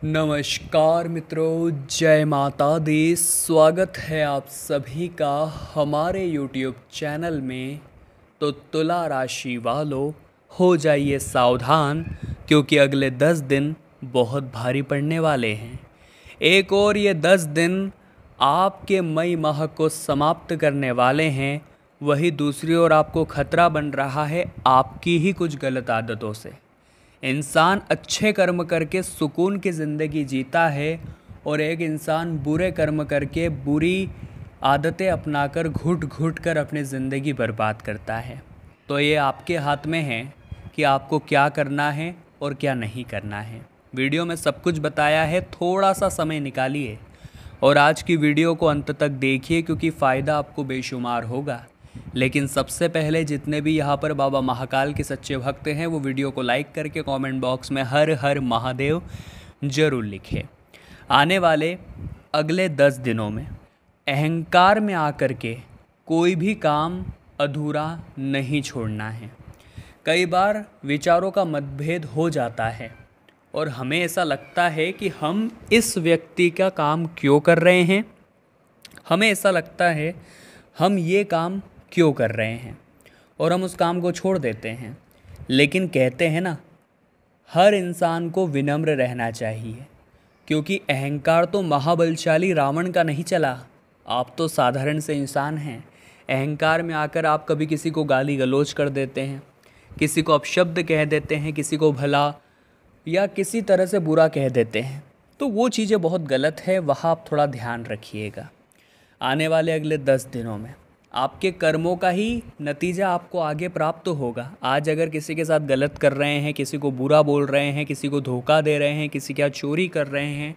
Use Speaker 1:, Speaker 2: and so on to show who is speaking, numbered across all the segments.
Speaker 1: नमस्कार मित्रों, जय माता दी। स्वागत है आप सभी का हमारे YouTube चैनल में। तो तुला राशि वालों, हो जाइए सावधान, क्योंकि अगले 10 दिन बहुत भारी पड़ने वाले हैं। एक और ये 10 दिन आपके मई माह को समाप्त करने वाले हैं, वही दूसरी ओर आपको खतरा बन रहा है आपकी ही कुछ गलत आदतों से। इंसान अच्छे कर्म करके सुकून की ज़िंदगी जीता है और एक इंसान बुरे कर्म करके बुरी आदतें अपनाकर घुट घुट कर अपनी ज़िंदगी बर्बाद करता है। तो ये आपके हाथ में है कि आपको क्या करना है और क्या नहीं करना है। वीडियो में सब कुछ बताया है, थोड़ा सा समय निकालिए और आज की वीडियो को अंत तक देखिए, क्योंकि फ़ायदा आपको बेशुमार होगा। लेकिन सबसे पहले जितने भी यहाँ पर बाबा महाकाल के सच्चे भक्त हैं, वो वीडियो को लाइक करके कमेंट बॉक्स में हर हर महादेव ज़रूर लिखें। आने वाले अगले 10 दिनों में अहंकार में आकर के कोई भी काम अधूरा नहीं छोड़ना है। कई बार विचारों का मतभेद हो जाता है और हमें ऐसा लगता है कि हम इस व्यक्ति का काम क्यों कर रहे हैं, हमें ऐसा लगता है हम ये काम क्यों कर रहे हैं, और हम उस काम को छोड़ देते हैं। लेकिन कहते हैं ना, हर इंसान को विनम्र रहना चाहिए, क्योंकि अहंकार तो महाबलशाली रावण का नहीं चला। आप तो साधारण से इंसान हैं। अहंकार में आकर आप कभी किसी को गाली गलौज कर देते हैं, किसी को अपशब्द कह देते हैं, किसी को भला या किसी तरह से बुरा कह देते हैं। तो वो चीज़ें बहुत गलत है, वहाँ आप थोड़ा ध्यान रखिएगा। आने वाले अगले 10 दिनों में आपके कर्मों का ही नतीजा आपको आगे प्राप्त होगा। आज अगर किसी के साथ गलत कर रहे हैं, किसी को बुरा बोल रहे हैं, किसी को धोखा दे रहे हैं, किसी का चोरी कर रहे हैं,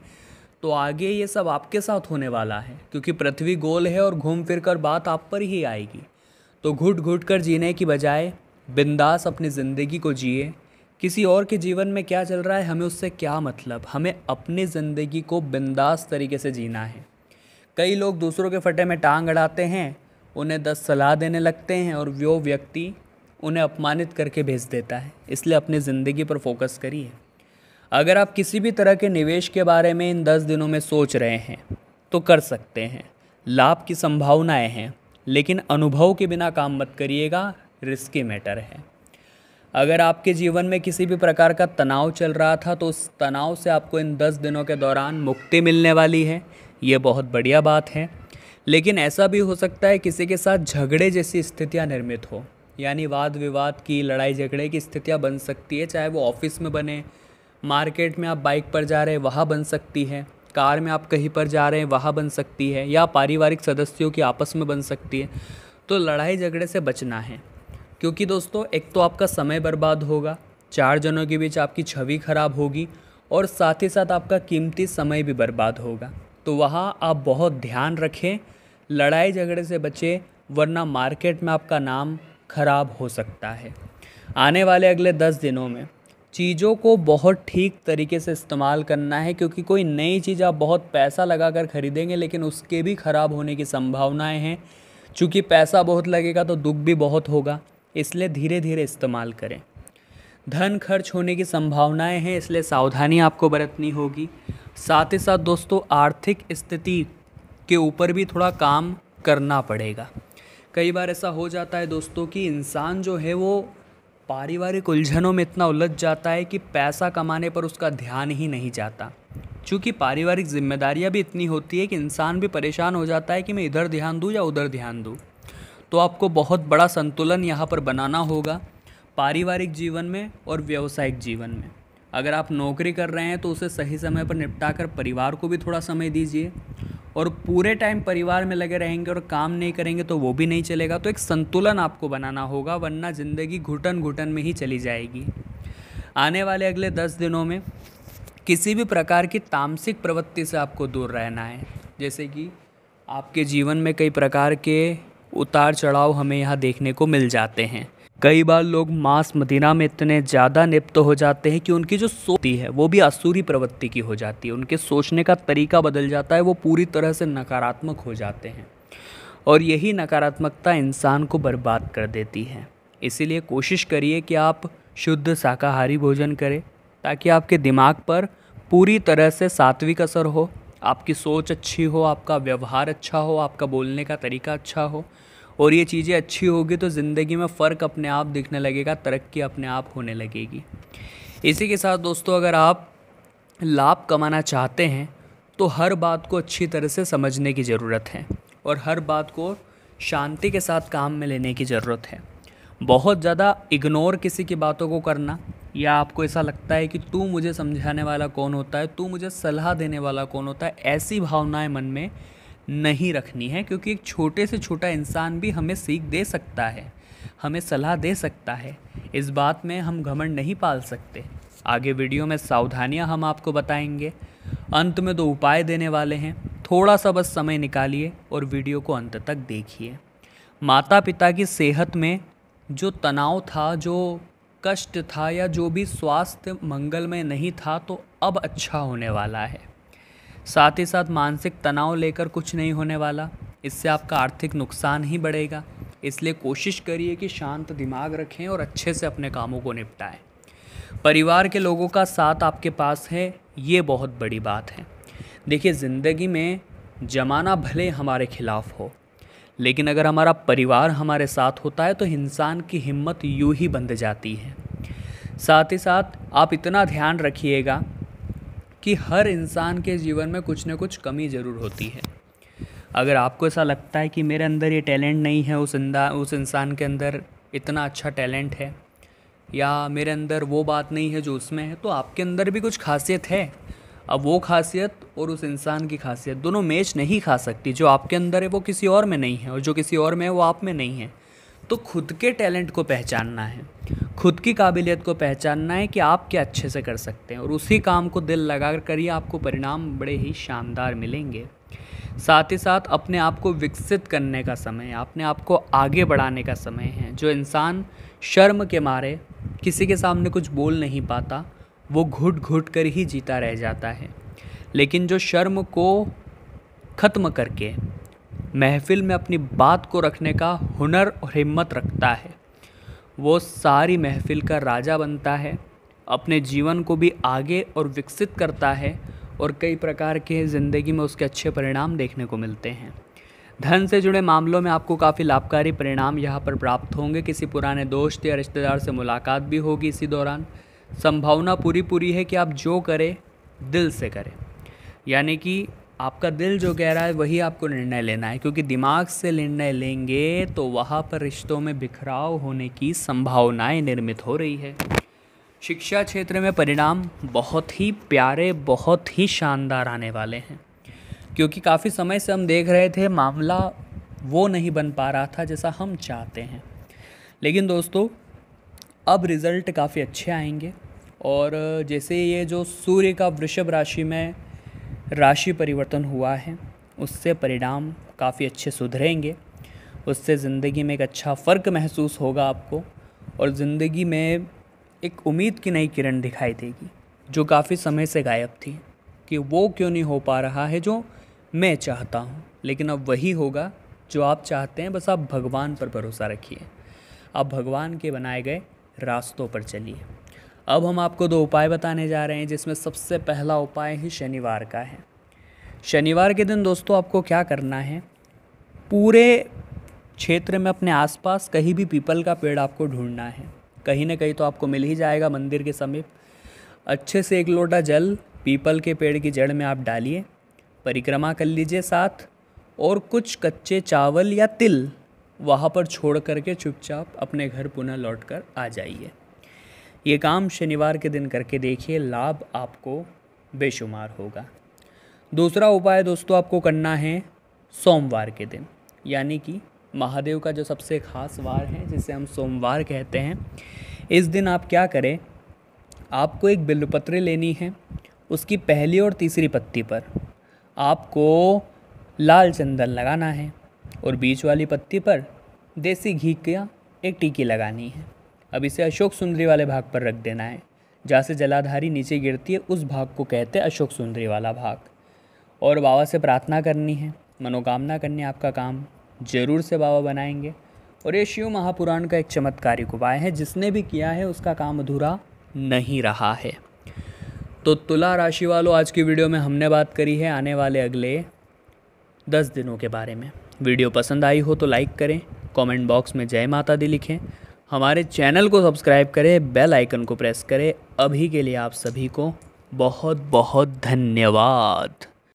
Speaker 1: तो आगे ये सब आपके साथ होने वाला है, क्योंकि पृथ्वी गोल है और घूम फिर कर बात आप पर ही आएगी। तो घुट घुट कर जीने की बजाय बिंदास अपनी ज़िंदगी को जिए। किसी और के जीवन में क्या चल रहा है हमें उससे क्या मतलब, हमें अपनी ज़िंदगी को बिंदास तरीके से जीना है। कई लोग दूसरों के फटे में टांग अड़ाते हैं, उन्हें 10 सलाह देने लगते हैं और वो व्यक्ति उन्हें अपमानित करके भेज देता है। इसलिए अपनी ज़िंदगी पर फोकस करिए। अगर आप किसी भी तरह के निवेश के बारे में इन 10 दिनों में सोच रहे हैं तो कर सकते हैं, लाभ की संभावनाएं हैं, लेकिन अनुभव के बिना काम मत करिएगा, रिस्की मैटर है। अगर आपके जीवन में किसी भी प्रकार का तनाव चल रहा था तो उस तनाव से आपको इन 10 दिनों के दौरान मुक्ति मिलने वाली है। ये बहुत बढ़िया बात है। लेकिन ऐसा भी हो सकता है किसी के साथ झगड़े जैसी स्थितियां निर्मित हो, यानी वाद विवाद की, लड़ाई झगड़े की स्थितियां बन सकती है। चाहे वो ऑफिस में बने, मार्केट में आप बाइक पर जा रहे हैं वहाँ बन सकती है, कार में आप कहीं पर जा रहे हैं वहाँ बन सकती है, या पारिवारिक सदस्यों की आपस में बन सकती है। तो लड़ाई झगड़े से बचना है, क्योंकि दोस्तों एक तो आपका समय बर्बाद होगा, 4 जनों के बीच आपकी छवि खराब होगी और साथ ही साथ आपका कीमती समय भी बर्बाद होगा। तो वहाँ आप बहुत ध्यान रखें, लड़ाई झगड़े से बचें, वरना मार्केट में आपका नाम खराब हो सकता है। आने वाले अगले 10 दिनों में चीज़ों को बहुत ठीक तरीके से इस्तेमाल करना है, क्योंकि कोई नई चीज़ आप बहुत पैसा लगाकर खरीदेंगे लेकिन उसके भी ख़राब होने की संभावनाएं हैं। चूँकि पैसा बहुत लगेगा तो दुख भी बहुत होगा, इसलिए धीरे धीरे इस्तेमाल करें। धन खर्च होने की संभावनाएं हैं, इसलिए सावधानी आपको बरतनी होगी। साथ ही साथ दोस्तों आर्थिक स्थिति के ऊपर भी थोड़ा काम करना पड़ेगा। कई बार ऐसा हो जाता है दोस्तों कि इंसान जो है वो पारिवारिक उलझनों में इतना उलझ जाता है कि पैसा कमाने पर उसका ध्यान ही नहीं जाता। चूँकि पारिवारिक जिम्मेदारियां भी इतनी होती है कि इंसान भी परेशान हो जाता है कि मैं इधर ध्यान दूँ या उधर ध्यान दूँ। तो आपको बहुत बड़ा संतुलन यहाँ पर बनाना होगा पारिवारिक जीवन में और व्यावसायिक जीवन में। अगर आप नौकरी कर रहे हैं तो उसे सही समय पर निपटा कर परिवार को भी थोड़ा समय दीजिए, और पूरे टाइम परिवार में लगे रहेंगे और काम नहीं करेंगे तो वो भी नहीं चलेगा। तो एक संतुलन आपको बनाना होगा, वरना ज़िंदगी घुटन घुटन में ही चली जाएगी। आने वाले अगले 10 दिनों में किसी भी प्रकार की तामसिक प्रवृत्ति से आपको दूर रहना है। जैसे कि आपके जीवन में कई प्रकार के उतार चढ़ाव हमें यहाँ देखने को मिल जाते हैं। कई बार लोग मांस मदिरा में इतने ज़्यादा लिप्त हो जाते हैं कि उनकी जो सोच है वो भी आसुरी प्रवृत्ति की हो जाती है। उनके सोचने का तरीका बदल जाता है, वो पूरी तरह से नकारात्मक हो जाते हैं और यही नकारात्मकता इंसान को बर्बाद कर देती है। इसीलिए कोशिश करिए कि आप शुद्ध शाकाहारी भोजन करें, ताकि आपके दिमाग पर पूरी तरह से सात्विक असर हो, आपकी सोच अच्छी हो, आपका व्यवहार अच्छा हो, आपका बोलने का तरीका अच्छा हो, और ये चीज़ें अच्छी होगी तो ज़िंदगी में फ़र्क अपने आप दिखने लगेगा, तरक्की अपने आप होने लगेगी। इसी के साथ दोस्तों, अगर आप लाभ कमाना चाहते हैं तो हर बात को अच्छी तरह से समझने की ज़रूरत है और हर बात को शांति के साथ काम में लेने की ज़रूरत है। बहुत ज़्यादा इग्नोर किसी की बातों को करना, या आपको ऐसा लगता है कि तू मुझे समझाने वाला कौन होता है, तू मुझे सलाह देने वाला कौन होता है, ऐसी भावनाएं मन में नहीं रखनी है, क्योंकि एक छोटे से छोटा इंसान भी हमें सीख दे सकता है, हमें सलाह दे सकता है। इस बात में हम घमंड नहीं पाल सकते। आगे वीडियो में सावधानियां हम आपको बताएंगे, अंत में 2 उपाय देने वाले हैं। थोड़ा सा बस समय निकालिए और वीडियो को अंत तक देखिए। माता पिता की सेहत में जो तनाव था, जो कष्ट था, या जो भी स्वास्थ्य मंगलमय नहीं था, तो अब अच्छा होने वाला है। साथ ही साथ मानसिक तनाव लेकर कुछ नहीं होने वाला, इससे आपका आर्थिक नुकसान ही बढ़ेगा। इसलिए कोशिश करिए कि शांत दिमाग रखें और अच्छे से अपने कामों को निपटाएं। परिवार के लोगों का साथ आपके पास है, ये बहुत बड़ी बात है। देखिए, ज़िंदगी में ज़माना भले हमारे खिलाफ हो, लेकिन अगर हमारा परिवार हमारे साथ होता है तो इंसान की हिम्मत यूं ही बंध जाती है। साथ ही साथ आप इतना ध्यान रखिएगा कि हर इंसान के जीवन में कुछ न कुछ कमी ज़रूर होती है। अगर आपको ऐसा लगता है कि मेरे अंदर ये टैलेंट नहीं है, उस इंसान के अंदर इतना अच्छा टैलेंट है, या मेरे अंदर वो बात नहीं है जो उसमें है, तो आपके अंदर भी कुछ खासियत है। अब वो खासियत और उस इंसान की खासियत दोनों मैच नहीं खा सकती। जो आपके अंदर है वो किसी और में नहीं है, और जो किसी और में है वो आप में नहीं है। तो खुद के टैलेंट को पहचानना है, खुद की काबिलियत को पहचानना है कि आप क्या अच्छे से कर सकते हैं, और उसी काम को दिल लगा कर करिए, आपको परिणाम बड़े ही शानदार मिलेंगे। साथ ही साथ अपने आप को विकसित करने का समय, अपने आप को आगे बढ़ाने का समय है। जो इंसान शर्म के मारे किसी के सामने कुछ बोल नहीं पाता, वो घुट घुट कर ही जीता रह जाता है। लेकिन जो शर्म को ख़त्म करके महफिल में अपनी बात को रखने का हुनर और हिम्मत रखता है, वो सारी महफिल का राजा बनता है, अपने जीवन को भी आगे और विकसित करता है, और कई प्रकार के ज़िंदगी में उसके अच्छे परिणाम देखने को मिलते हैं। धन से जुड़े मामलों में आपको काफ़ी लाभकारी परिणाम यहाँ पर प्राप्त होंगे। किसी पुराने दोस्त या रिश्तेदार से मुलाकात भी होगी इसी दौरान। संभावना पूरी है कि आप जो करें दिल से करें, यानी कि आपका दिल जो कह रहा है वही आपको निर्णय लेना है, क्योंकि दिमाग से निर्णय लेंगे तो वहाँ पर रिश्तों में बिखराव होने की संभावनाएं निर्मित हो रही है। शिक्षा क्षेत्र में परिणाम बहुत ही प्यारे, बहुत ही शानदार आने वाले हैं, क्योंकि काफ़ी समय से हम देख रहे थे मामला वो नहीं बन पा रहा था जैसा हम चाहते हैं। लेकिन दोस्तों, अब रिज़ल्ट काफ़ी अच्छे आएंगे, और जैसे ये जो सूर्य का वृषभ राशि में राशि परिवर्तन हुआ है, उससे परिणाम काफ़ी अच्छे सुधरेंगे। उससे ज़िंदगी में एक अच्छा फ़र्क महसूस होगा आपको, और ज़िंदगी में एक उम्मीद की नई किरण दिखाई देगी, जो काफ़ी समय से गायब थी, कि वो क्यों नहीं हो पा रहा है जो मैं चाहता हूँ। लेकिन अब वही होगा जो आप चाहते हैं। बस आप भगवान पर भरोसा रखिए, आप भगवान के बनाए गए रास्तों पर चलिए। अब हम आपको 2 उपाय बताने जा रहे हैं, जिसमें सबसे पहला उपाय ही शनिवार का है। शनिवार के दिन दोस्तों आपको क्या करना है, पूरे क्षेत्र में अपने आसपास कहीं भी पीपल का पेड़ आपको ढूंढना है। कहीं ना कहीं तो आपको मिल ही जाएगा मंदिर के समीप। अच्छे से 1 लोटा जल पीपल के पेड़ की जड़ में आप डालिए, परिक्रमा कर लीजिए साथ, और कुछ कच्चे चावल या तिल वहाँ पर छोड़ करके चुपचाप अपने घर पुनः लौट कर आ जाइए। ये काम शनिवार के दिन करके देखिए, लाभ आपको बेशुमार होगा। दूसरा उपाय दोस्तों आपको करना है सोमवार के दिन, यानी कि महादेव का जो सबसे खास वार है, जिसे हम सोमवार कहते हैं। इस दिन आप क्या करें, आपको एक बिल्वपत्र लेनी है। उसकी पहली और तीसरी पत्ती पर आपको लाल चंदन लगाना है, और बीच वाली पत्ती पर देसी घी का एक टिक्की लगानी है। अब इसे अशोक सुंदरी वाले भाग पर रख देना है। जहाँ से जलाधारी नीचे गिरती है उस भाग को कहते हैं अशोक सुंदरी वाला भाग। और बाबा से प्रार्थना करनी है, मनोकामना करनी है, आपका काम जरूर से बाबा बनाएंगे। और ये शिव महापुराण का एक चमत्कारिक उपाय है, जिसने भी किया है उसका काम अधूरा नहीं रहा है। तो तुला राशि वालों, आज की वीडियो में हमने बात करी है आने वाले अगले 10 दिनों के बारे में। वीडियो पसंद आई हो तो लाइक करें, कमेंट बॉक्स में जय माता दी लिखें, हमारे चैनल को सब्सक्राइब करें, बेल आइकन को प्रेस करें। अभी के लिए आप सभी को बहुत बहुत धन्यवाद।